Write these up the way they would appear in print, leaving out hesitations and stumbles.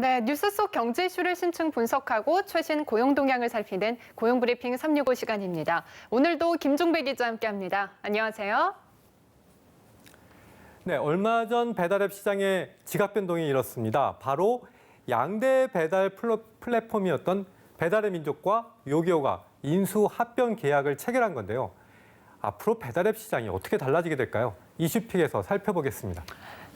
네, 뉴스 속 경제 이슈를 심층 분석하고 최신 고용 동향을 살피는 고용브리핑 365 시간입니다. 오늘도 김종배 기자와 함께합니다. 안녕하세요. 네, 얼마 전 배달앱 시장에 지각 변동이 일었습니다. 바로 양대 배달 플랫폼이었던 배달의 민족과 요기요가 인수 합병 계약을 체결한 건데요. 앞으로 배달앱 시장이 어떻게 달라지게 될까요? 이슈픽에서 살펴보겠습니다.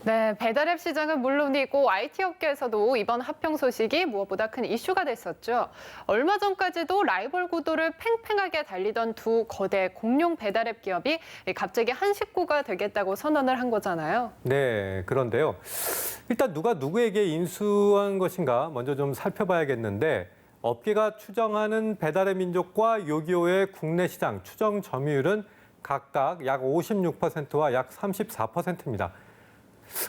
네, 배달앱 시장은 물론이고 IT 업계에서도 이번 합병 소식이 무엇보다 큰 이슈가 됐었죠. 얼마 전까지도 라이벌 구도를 팽팽하게 달리던 두 거대 공룡 배달앱 기업이 갑자기 한 식구가 되겠다고 선언을 한 거잖아요. 네, 그런데요. 일단 누가 누구에게 인수한 것인가 먼저 좀 살펴봐야겠는데 업계가 추정하는 배달의 민족과 요기요의 국내 시장 추정 점유율은 각각 약 56%와 약 34%입니다.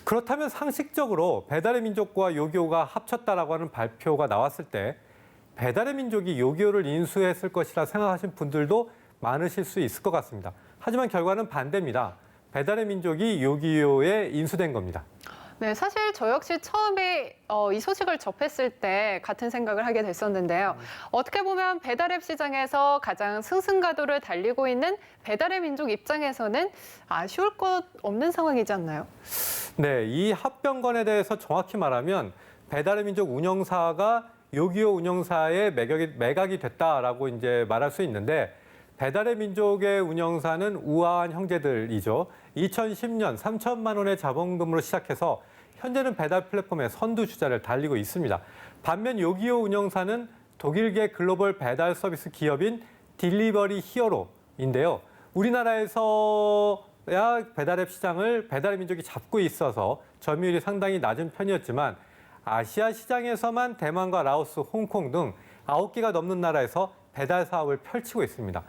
그렇다면 상식적으로 배달의 민족과 요기요가 합쳤다라고 하는 발표가 나왔을 때 배달의 민족이 요기요를 인수했을 것이라 생각하신 분들도 많으실 수 있을 것 같습니다. 하지만 결과는 반대입니다. 배달의 민족이 요기요에 인수된 겁니다. 네, 사실 저 역시 처음에 이 소식을 접했을 때 같은 생각을 하게 됐었는데요. 어떻게 보면 배달앱 시장에서 가장 승승가도를 달리고 있는 배달의 민족 입장에서는 아쉬울 것 없는 상황이지 않나요? 네, 이 합병건에 대해서 정확히 말하면 배달의 민족 운영사가 요기요 운영사에 매각이 됐다라고 이제 말할 수 있는데 배달의 민족의 운영사는 우아한 형제들이죠. 2010년 3천만 원의 자본금으로 시작해서 현재는 배달 플랫폼의 선두주자를 달리고 있습니다. 반면 요기요 운영사는 독일계 글로벌 배달 서비스 기업인 딜리버리 히어로인데요. 우리나라에서야 배달앱 시장을 배달의 민족이 잡고 있어서 점유율이 상당히 낮은 편이었지만 아시아 시장에서만 대만과 라오스, 홍콩 등 9개가 넘는 나라에서 배달 사업을 펼치고 있습니다.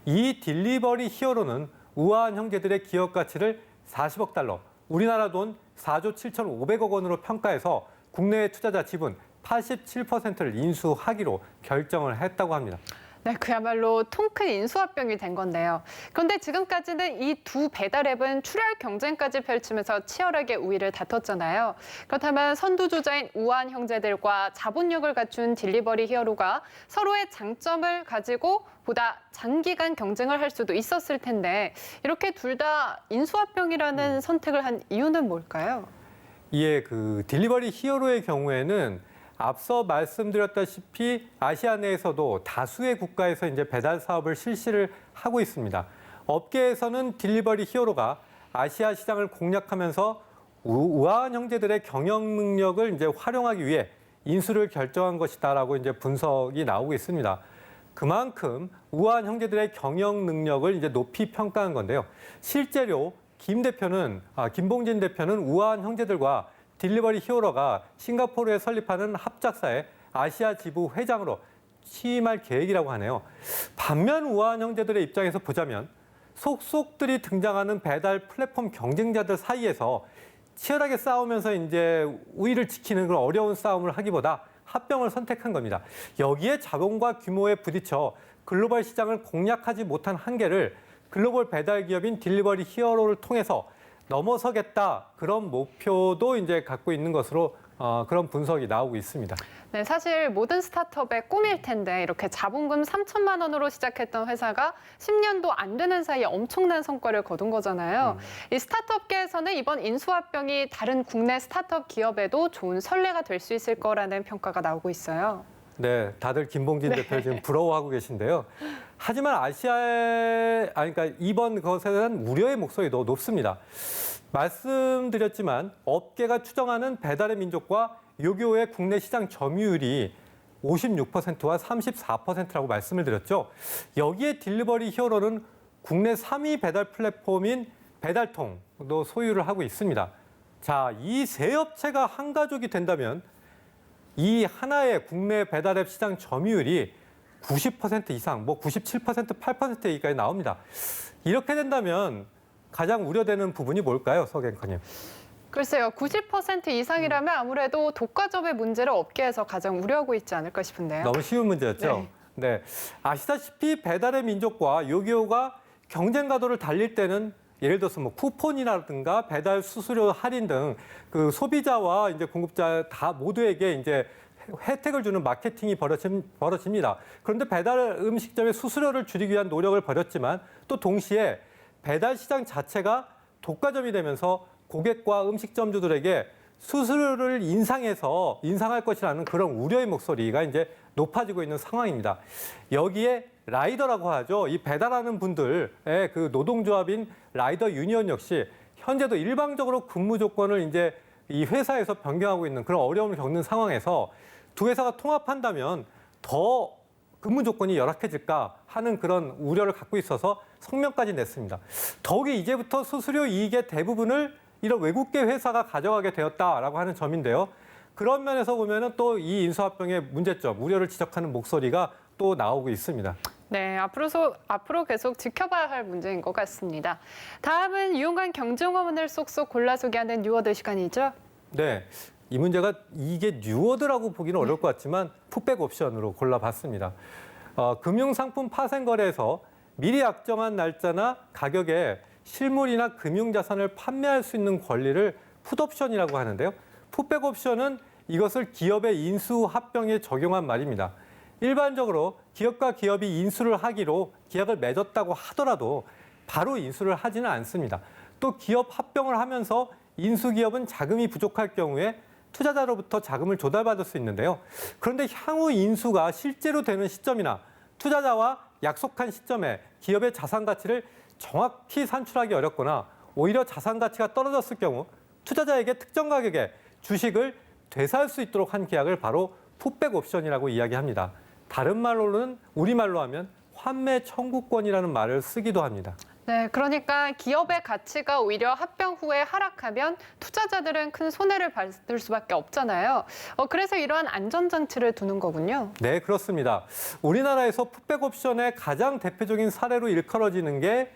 이 딜리버리 히어로는 우아한 형제들의 기업 가치를 40억 달러, 우리나라 돈 4조 7,500억 원으로 평가해서 국내 투자자 지분 87%를 인수하기로 결정을 했다고 합니다. 네, 그야말로 통 큰 인수합병이 된 건데요. 그런데 지금까지는 이 두 배달앱은 출혈 경쟁까지 펼치면서 치열하게 우위를 다퉜잖아요. 그렇다면 선두주자인 우한 형제들과 자본력을 갖춘 딜리버리 히어로가 서로의 장점을 가지고 보다 장기간 경쟁을 할 수도 있었을 텐데 이렇게 둘 다 인수합병이라는 선택을 한 이유는 뭘까요? 이에 그 딜리버리 히어로의 경우에는 앞서 말씀드렸다시피 아시아 내에서도 다수의 국가에서 이제 배달 사업을 실시를 하고 있습니다. 업계에서는 딜리버리 히어로가 아시아 시장을 공략하면서 우아한 형제들의 경영 능력을 이제 활용하기 위해 인수를 결정한 것이다라고 이제 분석이 나오고 있습니다. 그만큼 우아한 형제들의 경영 능력을 이제 높이 평가한 건데요. 실제로 김봉진 대표는 우아한 형제들과 딜리버리 히어로가 싱가포르에 설립하는 합작사의 아시아 지부 회장으로 취임할 계획이라고 하네요. 반면 우아한 형제들의 입장에서 보자면 속속들이 등장하는 배달 플랫폼 경쟁자들 사이에서 치열하게 싸우면서 이제 우위를 지키는 그런 어려운 싸움을 하기보다 합병을 선택한 겁니다. 여기에 자본과 규모에 부딪혀 글로벌 시장을 공략하지 못한 한계를 글로벌 배달 기업인 딜리버리 히어로를 통해서 넘어서겠다 그런 목표도 이제 갖고 있는 것으로 그런 분석이 나오고 있습니다. 네, 사실 모든 스타트업의 꿈일 텐데 이렇게 자본금 3천만 원으로 시작했던 회사가 10년도 안 되는 사이에 엄청난 성과를 거둔 거잖아요. 이 스타트업계에서는 이번 인수합병이 다른 국내 스타트업 기업에도 좋은 선례가 될 수 있을 거라는 평가가 나오고 있어요. 네, 다들 김봉진 대표를 지금 부러워하고 계신데요. 하지만 그러니까 이번 것에 대한 우려의 목소리도 높습니다. 말씀드렸지만 업계가 추정하는 배달의 민족과 요기요의 국내 시장 점유율이 56%와 34%라고 말씀을 드렸죠. 여기에 딜리버리 히어로는 국내 3위 배달 플랫폼인 배달통도 소유를 하고 있습니다. 자, 이 세 업체가 한 가족이 된다면 이 하나의 국내 배달앱 시장 점유율이 90% 이상, 97%, 8% 얘기까지 나옵니다. 이렇게 된다면 가장 우려되는 부분이 뭘까요, 석 앵커님? 글쎄요, 90% 이상이라면 아무래도 독과점의 문제를 업계에서 가장 우려하고 있지 않을까 싶은데요. 너무 쉬운 문제였죠? 네. 아시다시피 배달의 민족과 요기요가 경쟁 가도를 달릴 때는 예를 들어서 뭐 쿠폰이라든가 배달 수수료 할인 등 그 소비자와 이제 공급자 다 모두에게 이제 혜택을 주는 마케팅이 벌어집니다. 그런데 배달 음식점의 수수료를 줄이기 위한 노력을 벌였지만 또 동시에 배달 시장 자체가 독과점이 되면서 고객과 음식점주들에게 수수료를 인상할 것이라는 그런 우려의 목소리가 이제 높아지고 있는 상황입니다. 여기에 라이더라고 하죠. 이 배달하는 분들의 그 노동조합인 라이더 유니언 역시 현재도 일방적으로 근무 조건을 이제 이 회사에서 변경하고 있는 그런 어려움을 겪는 상황에서 두 회사가 통합한다면 더 근무 조건이 열악해질까 하는 그런 우려를 갖고 있어서 성명까지 냈습니다. 더욱이 이제부터 수수료 이익의 대부분을 이런 외국계 회사가 가져가게 되었다라고 하는 점인데요. 그런 면에서 보면은 또 이 인수합병의 문제점, 우려를 지적하는 목소리가 또 나오고 있습니다. 네, 앞으로 계속 지켜봐야 할 문제인 것 같습니다. 다음은 유용한 경쟁어문을 쏙쏙 골라 소개하는 뉴워드 시간이죠. 네, 이 문제가 이게 뉴워드라고 보기는 어려울 것 같지만 풋백 옵션으로 골라봤습니다. 금융상품 파생 거래에서 미리 약정한 날짜나 가격에 실물이나 금융자산을 판매할 수 있는 권리를 풋옵션이라고 하는데요. 풋백 옵션은 이것을 기업의 인수 합병에 적용한 말입니다. 일반적으로 기업과 기업이 인수를 하기로 계약을 맺었다고 하더라도 바로 인수를 하지는 않습니다. 또 기업 합병을 하면서 인수기업은 자금이 부족할 경우에 투자자로부터 자금을 조달받을 수 있는데요. 그런데 향후 인수가 실제로 되는 시점이나 투자자와 약속한 시점에 기업의 자산 가치를 정확히 산출하기 어렵거나 오히려 자산 가치가 떨어졌을 경우 투자자에게 특정 가격에 주식을 되살 수 있도록 한 계약을 바로 풋백 옵션이라고 이야기합니다. 다른 말로는 우리말로 하면 환매 청구권이라는 말을 쓰기도 합니다. 네, 그러니까 기업의 가치가 오히려 합병 후에 하락하면 투자자들은 큰 손해를 받을 수밖에 없잖아요. 그래서 이러한 안전장치를 두는 거군요. 네, 그렇습니다. 우리나라에서 풋백 옵션의 가장 대표적인 사례로 일컬어지는 게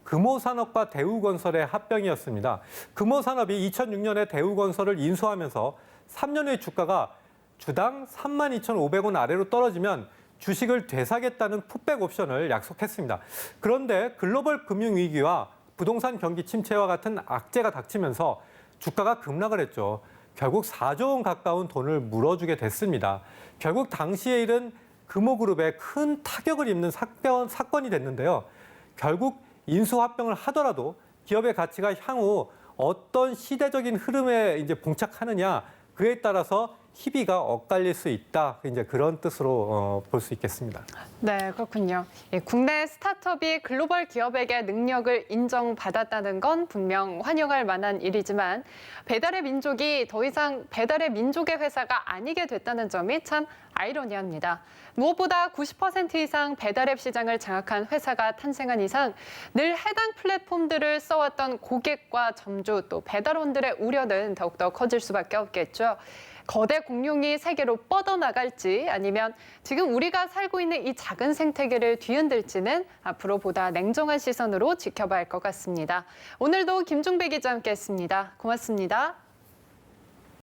금호산업과 대우건설의 합병이었습니다. 금호산업이 2006년에 대우건설을 인수하면서 3년 후에 주가가 주당 32,500원 아래로 떨어지면 주식을 되사겠다는 풋백 옵션을 약속했습니다. 그런데 글로벌 금융위기와 부동산 경기 침체와 같은 악재가 닥치면서 주가가 급락을 했죠. 결국 4조 원 가까운 돈을 물어주게 됐습니다. 결국 당시에 이른 금호그룹에 큰 타격을 입는 사건이 됐는데요. 결국 인수합병을 하더라도 기업의 가치가 향후 어떤 시대적인 흐름에 이제 봉착하느냐 그에 따라서 희비가 엇갈릴 수 있다. 이제 그런 뜻으로 볼 수 있겠습니다. 네, 그렇군요. 국내 스타트업이 글로벌 기업에게 능력을 인정받았다는 건 분명 환영할 만한 일이지만 배달의 민족이 더 이상 배달의 민족의 회사가 아니게 됐다는 점이 참 아이러니합니다. 무엇보다 90% 이상 배달앱 시장을 장악한 회사가 탄생한 이상 늘 해당 플랫폼들을 써왔던 고객과 점주 또 배달원들의 우려는 더욱더 커질 수밖에 없겠죠. 거대 공룡이 세계로 뻗어나갈지 아니면 지금 우리가 살고 있는 이 작은 생태계를 뒤흔들지는 앞으로 보다 냉정한 시선으로 지켜봐야 할 것 같습니다. 오늘도 김종배 기자와 함께했습니다. 고맙습니다.